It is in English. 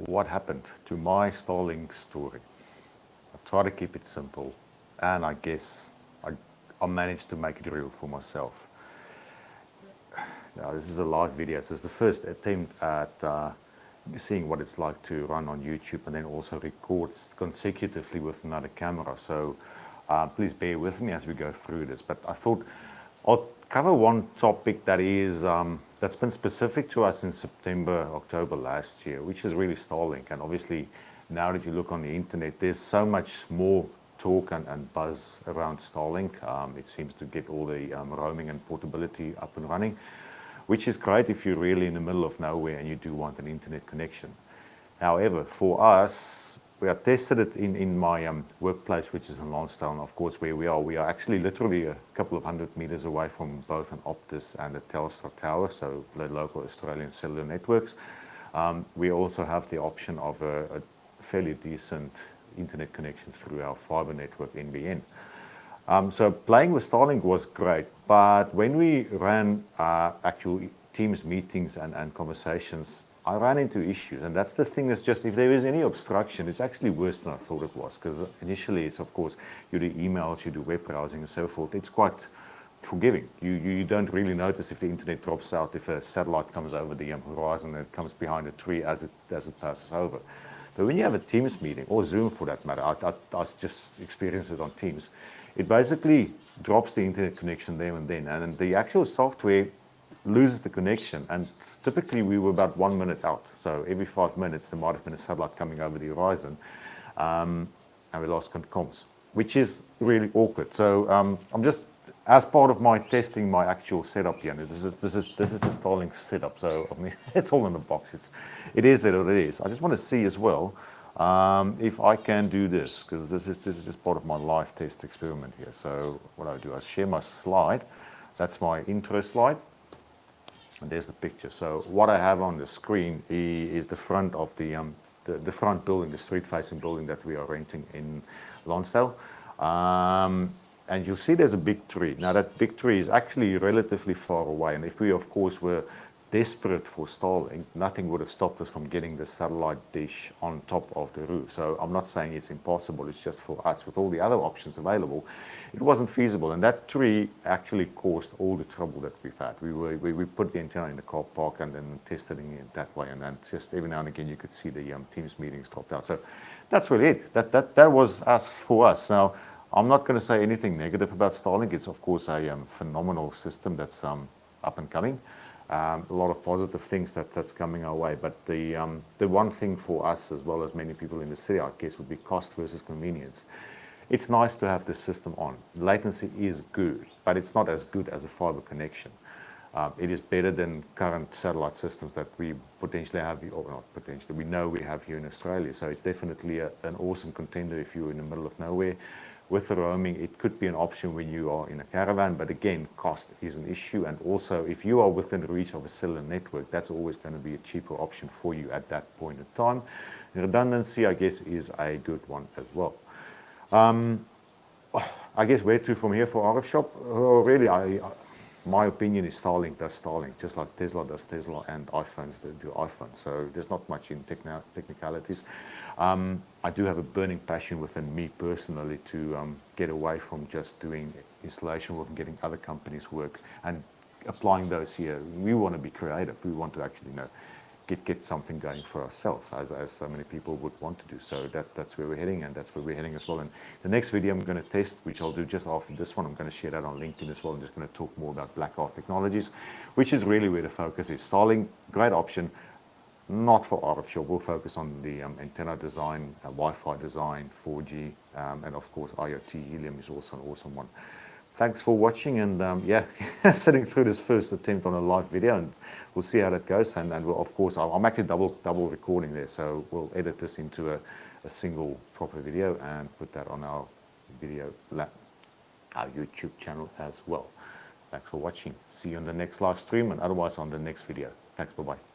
what happened to my Starlink story. I try to keep it simple, and I guess I managed to make it real for myself. Now, this is a live video. So it's the first attempt at seeing what it's like to run on YouTube and then also record consecutively with another camera. So please bear with me as we go through this. But I thought I'll cover one topic that is that's been specific to us in September, October last year, which is really Starlink. And obviously, now that you look on the internet, there's so much more talk and buzz around Starlink. It seems to get all the roaming and portability up and running, which is great if you're really in the middle of nowhere and you do want an internet connection. However, for us, we have tested it in my workplace, which is in Lonsdale, of course, where we are actually literally a couple of 100 meters away from both an Optus and a Telstra tower, so the local Australian cellular networks. We also have the option of a fairly decent internet connection through our fiber network, NBN. So playing with Starlink was great, but when we ran actual Teams meetings and conversations, I ran into issues, and that's the thing. That's just, if there is any obstruction, it's actually worse than I thought it was, because initially it's, of course, you do emails, you do web browsing and so forth. It's quite forgiving. You don't really notice if the internet drops out, if a satellite comes over the horizon and it comes behind a tree as it passes over. But when you have a Teams meeting, or Zoom for that matter, I just experienced it on Teams, it basically drops the internet connection there and then, and then the actual software loses the connection, and typically we were about 1 minute out. So every 5 minutes there might have been a satellite coming over the horizon, and we lost comms, which is really awkward. So I'm just, as part of my testing my actual setup here, and this is the Starlink setup. So I mean, it's all in the box. It is what it is. I just want to see as well if I can do this, because this is just part of my live test experiment here. So what I do, I share my slide. That's my intro slide. And there's the picture. So what I have on the screen is the front of the front building, the street-facing building that we are renting in Lonsdale. And you'll see there's a big tree. Now that big tree is actually relatively far away. And if we, of course, were desperate for Starlink, nothing would have stopped us from getting the satellite dish on top of the roof. So I'm not saying it's impossible. It's just for us, with all the other options available, it wasn't feasible. And that tree actually caused all the trouble that we've had. We put the antenna in the car park and then tested it that way. And then just every now and again, you could see the Teams meetings dropped out. So that's really it. That was us for us. Now, I'm not going to say anything negative about Starlink. It's, of course, a phenomenal system that's up and coming. A lot of positive things that's coming our way. But the one thing for us, as well as many people in the city, I guess, would be cost versus convenience. It's nice to have the system on. Latency is good, but it's not as good as a fiber connection. It is better than current satellite systems that we potentially have, or not potentially, we know we have here in Australia. So it's definitely an awesome contender if you're in the middle of nowhere. With the roaming, it could be an option when you are in a caravan, but again, cost is an issue. And also, if you are within the reach of a cellular network, that's always going to be a cheaper option for you at that point in time. Redundancy, I guess, is a good one as well. I guess where to from here for RFShop? Really, my opinion is Starlink does Starlink, just like Tesla does Tesla and iPhones do iPhones. So there's not much in technicalities. I do have a burning passion within me personally to get away from just doing installation work and getting other companies work and applying those here. We want to be creative. We want to actually, get something going for ourselves, as so many people would want to do. So that's where we're heading, and that's where we're heading as well. And the next video I'm going to test, which I'll do just after this one, I'm going to share that on LinkedIn as well. I'm just going to talk more about Black Art Technologies, which is really where the focus is. Starlink, great option. Not for RFShop. We'll focus on the antenna design, Wi-Fi design, 4G, and of course IoT. Helium is also an awesome one. Thanks for watching, and sitting through this first attempt on a live video, and we'll see how that goes. And we'll, of course, I'm actually double recording there, so we'll edit this into a single proper video and put that on our our YouTube channel as well. Thanks for watching. See you on the next live stream, and otherwise on the next video. Thanks. Bye bye.